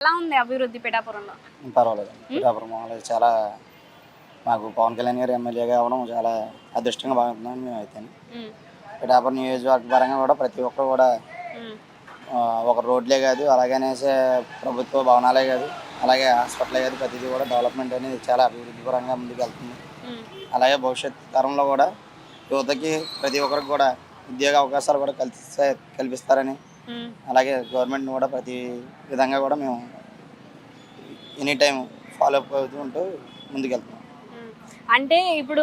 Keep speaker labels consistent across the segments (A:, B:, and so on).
A: ఎలా ఉంది అభివృద్ధి పిఠాపురంలో?
B: పర్వాలేదు. పిఠాపురం మామూలుగా చాలా మాకు పవన్ కళ్యాణ్ గారు ఎమ్మెల్యేగా అవ్వడం చాలా అదృష్టంగా భావిస్తున్నాను మేమైతే.
A: హ్మ్.
B: పిఠాపురం నియోజకవర్గ పరంగా కూడా ప్రతి ఒక్కరు కూడా
A: హ్మ్.
B: ఒక రోడ్లే కాదు, అలాగనేసే ప్రభుత్వ భవనాలే కాదు, అలాగే హాస్పిటలే కాదు, ప్రతిదీ కూడా డెవలప్మెంట్ అనేది చాలా అభివృద్ధి పరంగా ముందుకెళ్తుంది.
A: హ్మ్.
B: అలాగే భవిష్యత్ తరంలో కూడా యువతకి ప్రతి ఒక్కరికి కూడా ఉద్యోగ అవకాశాలు కూడా కల్పిస్తారని,
A: హ్మ్.
B: అలాగే గవర్నమెంట్ని కూడా ప్రతి విధంగా కూడా మేము ఎనీ టైం ఫాలో అప్ అవుతూ ఉంటూ ముందుకెళ్తున్నాం.
A: హ్మ్. అంటే ఇప్పుడు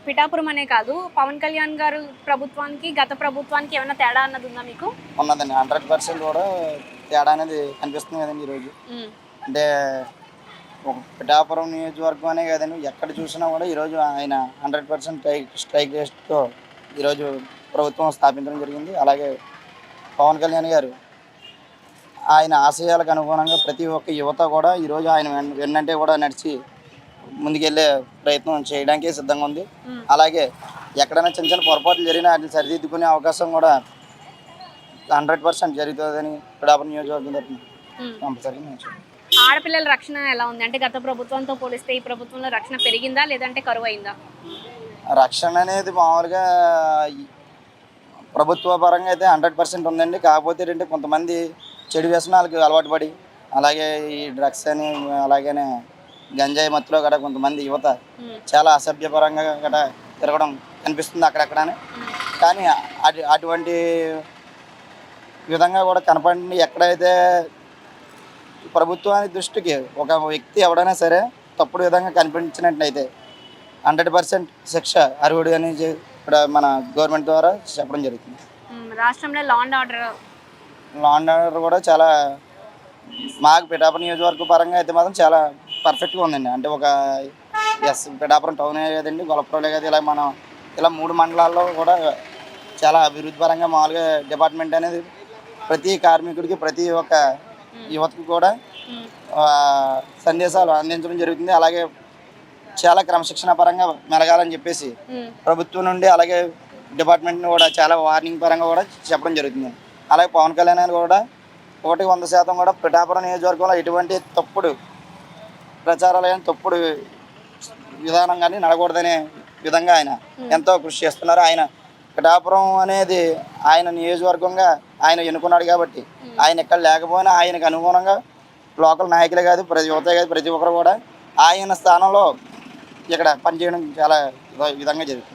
A: పిఠాపురం అనే కాదు, పవన్ కళ్యాణ్ గారు ప్రభుత్వానికి, గత ప్రభుత్వానికి ఏమైనా తేడా అన్నది ఉందా మీకు?
B: ఉన్నదండి, 100% కూడా తేడా అనేది కనిపిస్తుంది కదండి ఈరోజు.
A: హ్మ్.
B: అంటే ఒక పిఠాపురం నియోజకవర్గం అనే కదండి, ఎక్కడ చూసినా కూడా ఈరోజు ఆయన 100% స్ట్రైక్ రేస్తో ఈరోజు ప్రభుత్వం స్థాపించడం జరిగింది. అలాగే పవన్ కళ్యాణ్ గారు ఆయన ఆశయాలకు అనుగుణంగా ప్రతి ఒక్క యువత కూడా ఈరోజు ఆయన వెన్నంటే కూడా నడిచి ముందుకెళ్ళే ప్రయత్నం చేయడానికే సిద్ధంగా ఉంది.
A: హ్మ్.
B: అలాగే ఎక్కడైనా చిన్న చిన్న పొరపాట్లు జరిగినా వాటిని సరిదిద్దుకునే అవకాశం కూడా 100% జరుగుతుందని పిఠాపురం నియోజకవర్గం తరఫున
A: హ్మ్.
B: కంపల్సరీ నేను చెప్తాను.
A: ఆడపిల్లల రక్షణ ఎలా ఉంది? అంటే గత ప్రభుత్వంతో పోలిస్తే ఈ ప్రభుత్వంలో రక్షణ పెరిగిందా? లేదంటే కరువయిందా?
B: రక్షణ అనేది మామూలుగా ప్రభుత్వ పరంగా అయితే 100% ఉందండి. కాకపోతే ఏంటంటే కొంతమంది చెడు వ్యసనాలకు అలవాటు పడి, అలాగే ఈ డ్రగ్స్ అని, అలాగనే గంజాయి మత్తులో కూడా కొంతమంది యువత
A: హ్మ్.
B: చాలా అసభ్యపరంగా కూడా తిరగడం కనిపిస్తుంది అక్కడక్కడనే.
A: హ్మ్.
B: కానీ అటువంటి విధంగా కూడా కనపడి, ఎక్కడైతే ప్రభుత్వానికి దృష్టికి ఒక వ్యక్తి ఎవడైనా సరే తప్పుడు విధంగా కనిపించినట్లయితే 100% శిక్ష అర్హుడు అని ఇక్కడ మన గవర్నమెంట్ ద్వారా చెప్పడం జరుగుతుంది.
A: హ్మ్. రాష్ట్రంలో law and order
B: law and order కూడా చాలా మాకు పిఠాపురం నియోజకవర్గ పరంగా అయితే మాత్రం చాలా పర్ఫెక్ట్గా ఉందండి. అంటే ఒక పిఠాపురం టౌనే కదండి, గొల్లపురంలే కదా, ఇలా 3 మండలాల్లో కూడా చాలా అభివృద్ధి పరంగా మామూలుగా డిపార్ట్మెంట్ అనేది ప్రతి కార్మికుడికి, ప్రతి ఒక్క యువతకు కూడా
A: హ్మ్.
B: సందేశాలు అందించడం జరుగుతుంది. అలాగే చాలా క్రమశిక్షణ పరంగా మెలగాలని చెప్పేసి
A: హ్మ్.
B: ప్రభుత్వం నుండి, అలాగే డిపార్ట్మెంట్ని కూడా చాలా వార్నింగ్ పరంగా కూడా చెప్పడం జరుగుతుంది. అలాగే పవన్ కళ్యాణ్ గారు కూడా 100% కూడా పిఠాపురం నియోజకవర్గంలో ఎటువంటి తప్పుడు ప్రచారాలు కానీ, తప్పుడు విధానం కానీ నడకూడదనే విధంగా ఆయన ఎంతో కృషి చేస్తున్నారు. ఆయన పిఠాపురం అనేది ఆయన నియోజకవర్గంగా ఆయన ఎన్నుకున్నాడు కాబట్టి, ఆయన ఎక్కడ లేకపోయినా ఆయనకు అనుగుణంగా లోకల్ నాయకులే కాదు, ప్రతి యువతే కాదు, ప్రతి ఒక్కరు కూడా ఆయన స్థానంలో ఇక్కడ పనిచేయడం చాలా విధంగా జరుగుతుంది.